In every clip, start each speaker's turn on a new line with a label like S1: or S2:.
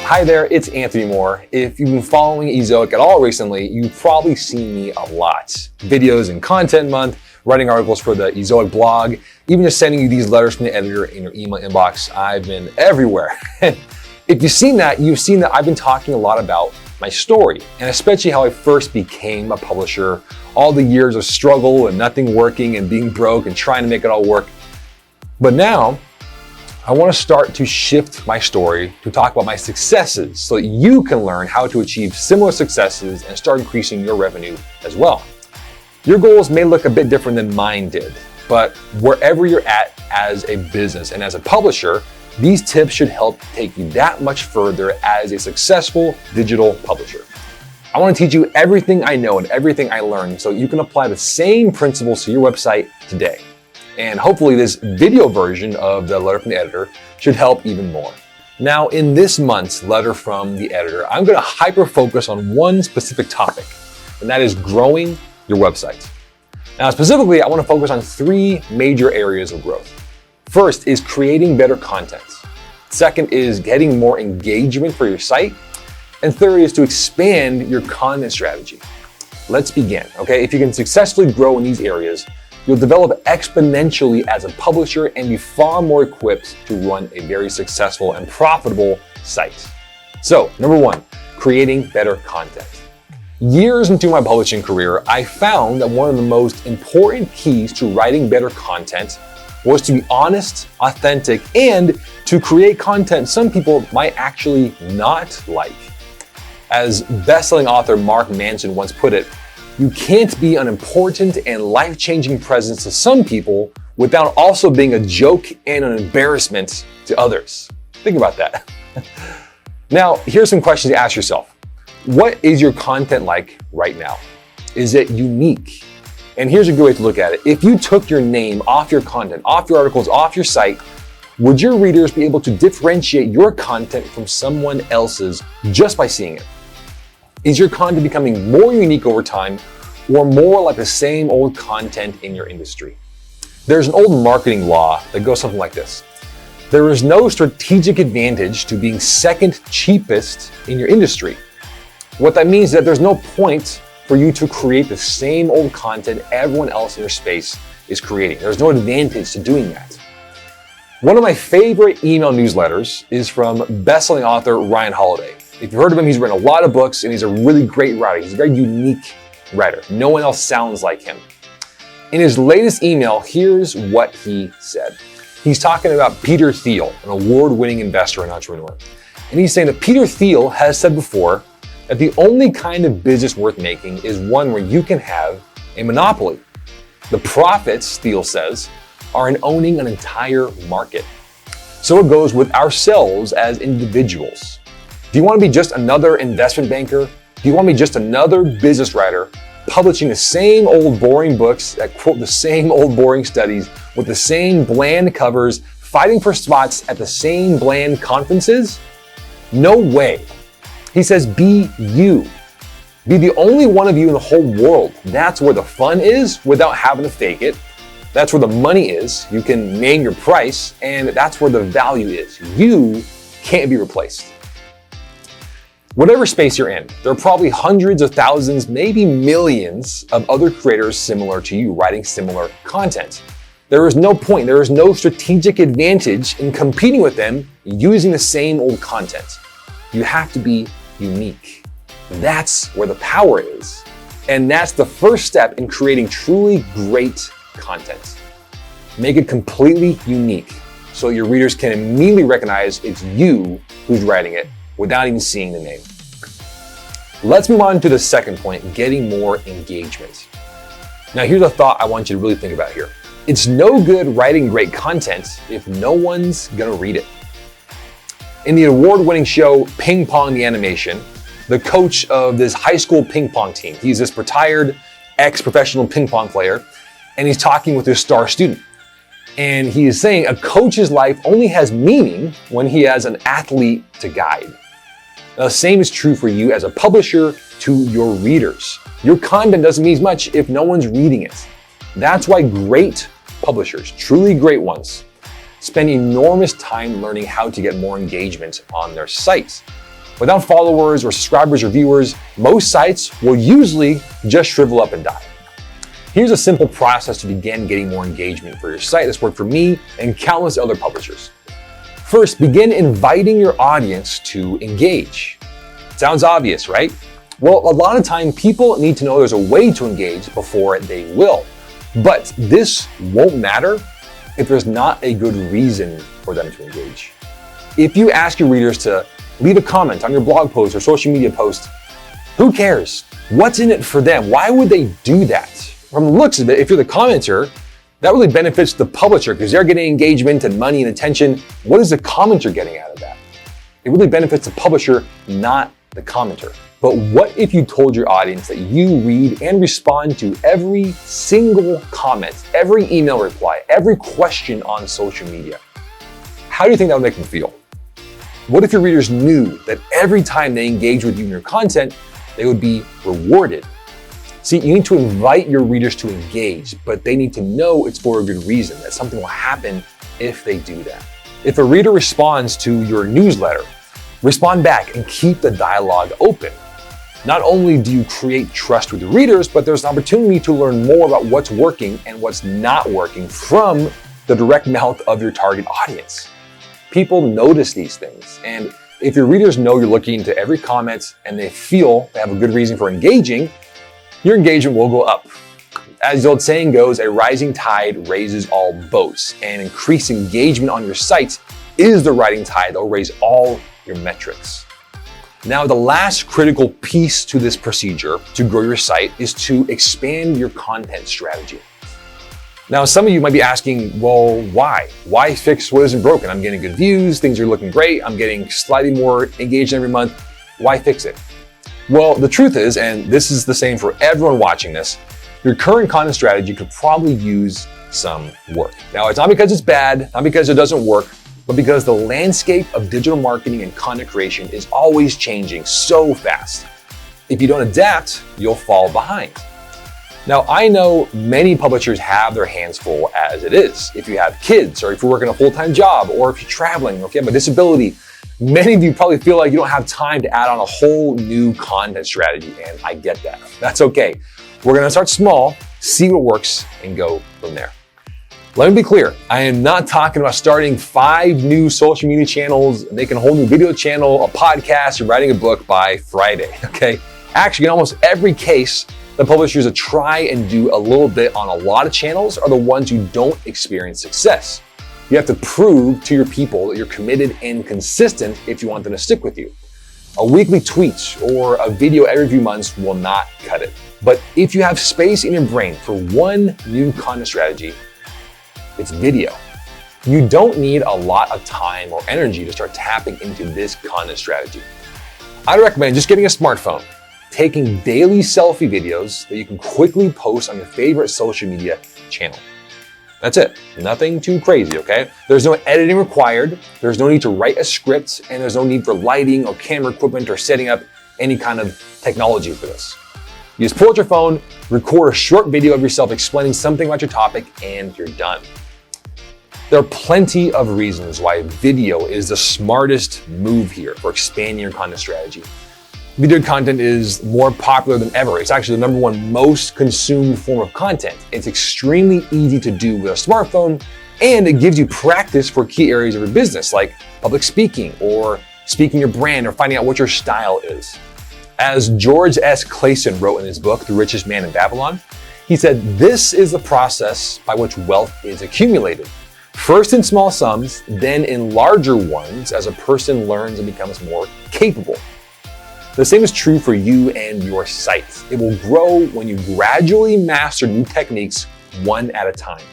S1: Hi there, it's Anthony Moore. If you've been following Ezoic at all recently, you've probably seen me a lot. Videos in Content Month, writing articles for the Ezoic blog, even just sending you these letters from the editor in your email inbox. I've been everywhere. If you've seen that, you've seen that I've been talking a lot about my story, and especially how I first became a publisher, all the years of struggle and nothing working and being broke and trying to make it all work. But now, I want to start to shift my story to talk about my successes so that you can learn how to achieve similar successes and start increasing your revenue as well. Your goals may look a bit different than mine did, but wherever you're at as a business and as a publisher, these tips should help take you that much further as a successful digital publisher. I want to teach you everything I know and everything I learned so you can apply the same principles to your website today. And hopefully this video version of the letter from the editor should help even more. Now, in this month's letter from the editor, I'm going to hyper-focus on one specific topic, and that is growing your website. Now, specifically, I want to focus on three major areas of growth. First is creating better content. Second is getting more engagement for your site. And third is to expand your content strategy. Let's begin, okay? If you can successfully grow in these areas, you'll develop exponentially as a publisher and be far more equipped to run a very successful and profitable site. So, number one, creating better content. Years into my publishing career, I found that one of the most important keys to writing better content was to be honest, authentic, and to create content some people might actually not like. As best-selling author Mark Manson once put it, you can't be an important and life-changing presence to some people without also being a joke and an embarrassment to others. Think about that. Now, here's some questions to ask yourself. What is your content like right now? Is it unique? And here's a good way to look at it. If you took your name off your content, off your articles, off your site, would your readers be able to differentiate your content from someone else's just by seeing it? Is your content becoming more unique over time or more like the same old content in your industry? There's an old marketing law that goes something like this. There is no strategic advantage to being second cheapest in your industry. What that means is that there's no point for you to create the same old content everyone else in your space is creating. There's no advantage to doing that. One of my favorite email newsletters is from best-selling author Ryan Holiday. If you've heard of him, he's written a lot of books and he's a really great writer. He's a very unique writer. No one else sounds like him. In his latest email, here's what he said. He's talking about Peter Thiel, an award-winning investor and entrepreneur. And he's saying that Peter Thiel has said before that the only kind of business worth making is one where you can have a monopoly. The profits, Thiel says, are in owning an entire market. So it goes with ourselves as individuals. Do you want to be just another investment banker? Do you want to be just another business writer publishing the same old boring books that quote the same old boring studies with the same bland covers, fighting for spots at the same bland conferences? No way. He says, be you. Be the only one of you in the whole world. That's where the fun is without having to fake it. That's where the money is. You can name your price, and that's where the value is. You can't be replaced. Whatever space you're in, there are probably hundreds of thousands, maybe millions of other creators similar to you writing similar content. There is no point, there is no strategic advantage in competing with them using the same old content. You have to be unique. That's where the power is. And that's the first step in creating truly great content. Make it completely unique so your readers can immediately recognize it's you who's writing it without even seeing the name. Let's move on to the second point, getting more engagement. Now, here's a thought I want you to really think about here. It's no good writing great content if no one's gonna read it. In the award-winning show Ping Pong the Animation, the coach of this high school ping pong team, he's this retired ex-professional ping pong player, and he's talking with his star student. And he is saying a coach's life only has meaning when he has an athlete to guide. Now, the same is true for you as a publisher to your readers. Your content doesn't mean as much if no one's reading it. That's why great publishers, truly great ones, spend enormous time learning how to get more engagement on their sites. Without followers or subscribers or viewers, most sites will usually just shrivel up and die. Here's a simple process to begin getting more engagement for your site that's worked for me and countless other publishers. First, begin inviting your audience to engage. Sounds obvious, right? Well, a lot of time people need to know there's a way to engage before they will. But this won't matter if there's not a good reason for them to engage. If you ask your readers to leave a comment on your blog post or social media post, who cares? What's in it for them? Why would they do that? From the looks of it, if you're the commenter, that really benefits the publisher because they're getting engagement and money and attention. What is the commenter getting out of that? It really benefits the publisher, not the commenter. But what if you told your audience that you read and respond to every single comment, every email reply, every question on social media? How do you think that would make them feel? What if your readers knew that every time they engage with you in your content, they would be rewarded? See, you need to invite your readers to engage, but they need to know it's for a good reason, that something will happen if they do that. If a reader responds to your newsletter, respond back and keep the dialogue open. Not only do you create trust with your readers, but there's an opportunity to learn more about what's working and what's not working from the direct mouth of your target audience. People notice these things, and if your readers know you're looking into every comment and they feel they have a good reason for engaging, your engagement will go up. As the old saying goes, a rising tide raises all boats, and increased engagement on your site is the rising tide that will raise all your metrics. Now, the last critical piece to this procedure to grow your site is to expand your content strategy. Now, some of you might be asking, well, why? Why fix what isn't broken? I'm getting good views, things are looking great, I'm getting slightly more engaged every month. Why fix it? Well, the truth is, and this is the same for everyone watching this, your current content strategy could probably use some work. Now, it's not because it's bad, not because it doesn't work, but because the landscape of digital marketing and content creation is always changing so fast. If you don't adapt, you'll fall behind. Now, I know many publishers have their hands full as it is. If you have kids, or if you're working a full-time job, or if you're traveling, or if you have a disability, many of you probably feel like you don't have time to add on a whole new content strategy, and I get that. That's okay. We're gonna start small, see what works, and go from there. Let me be clear, I am not talking about starting 5 new social media channels, making a whole new video channel, a podcast, or writing a book by Friday, okay? Actually, in almost every case, the publishers that try and do a little bit on a lot of channels are the ones who don't experience success. You have to prove to your people that you're committed and consistent if you want them to stick with you. A weekly tweet or a video every few months will not cut it. But if you have space in your brain for one new content strategy, it's video. You don't need a lot of time or energy to start tapping into this content strategy. I'd recommend just getting a smartphone, taking daily selfie videos that you can quickly post on your favorite social media channel. That's it. Nothing too crazy, okay? There's no editing required, there's no need to write a script, and there's no need for lighting or camera equipment or setting up any kind of technology for this. You just pull out your phone, record a short video of yourself explaining something about your topic, and you're done. There are plenty of reasons why video is the smartest move here for expanding your content strategy. Video content is more popular than ever. It's actually the #1 most consumed form of content. It's extremely easy to do with a smartphone, and it gives you practice for key areas of your business, like public speaking or speaking your brand or finding out what your style is. As George S. Clason wrote in his book, The Richest Man in Babylon, he said, "This is the process by which wealth is accumulated. First in small sums, then in larger ones as a person learns and becomes more capable." The same is true for you and your site. It will grow when you gradually master new techniques one at a time.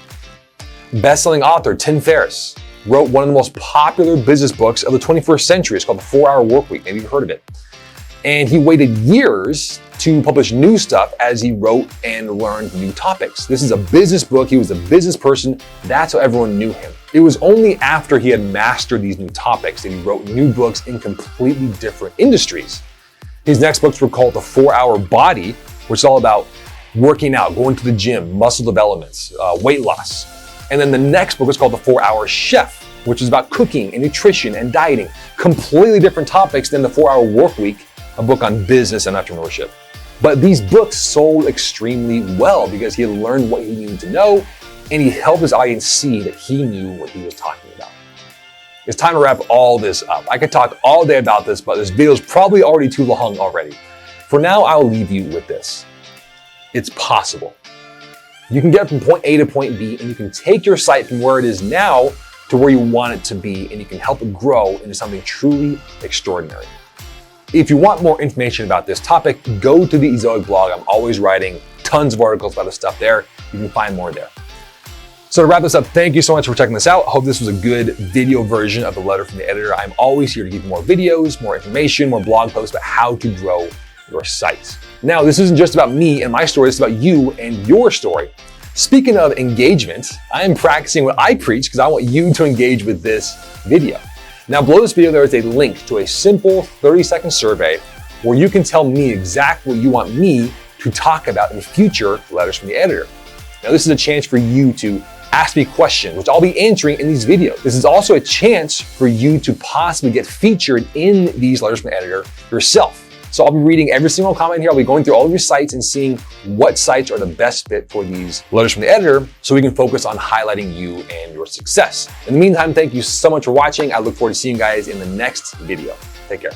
S1: Best-selling author Tim Ferriss wrote one of the most popular business books of the 21st century. It's called The 4-Hour Workweek. Maybe you've heard of it. And he waited years to publish new stuff as he wrote and learned new topics. This is a business book. He was a business person. That's how everyone knew him. It was only after he had mastered these new topics that he wrote new books in completely different industries. His next books were called The 4-Hour Body, which is all about working out, going to the gym, muscle development, weight loss. And then the next book is called The 4-Hour Chef, which is about cooking and nutrition and dieting, completely different topics than the 4-Hour Workweek, a book on business and entrepreneurship. But these books sold extremely well because he learned what he needed to know and he helped his audience see that he knew what he was talking about. It's time to wrap all this up. I could talk all day about this, but this video is probably already too long already. For now, I'll leave you with this. It's possible. You can get from point A to point B, and you can take your site from where it is now to where you want it to be, and you can help it grow into something truly extraordinary. If you want more information about this topic, go to the Ezoic blog. I'm always writing tons of articles about this stuff there. You can find more there. So to wrap this up, thank you so much for checking this out. I hope this was a good video version of the letter from the editor. I'm always here to give you more videos, more information, more blog posts about how to grow your site. Now, this isn't just about me and my story, it's about you and your story. Speaking of engagement, I am practicing what I preach because I want you to engage with this video. Now, below this video, there is a link to a simple 30-second survey where you can tell me exactly what you want me to talk about in future letters from the editor. Now, this is a chance for you to ask me questions, which I'll be answering in these videos. This is also a chance for you to possibly get featured in these letters from the editor yourself. So I'll be reading every single comment here. I'll be going through all of your sites and seeing what sites are the best fit for these letters from the editor so we can focus on highlighting you and your success. In the meantime, thank you so much for watching. I look forward to seeing you guys in the next video. Take care.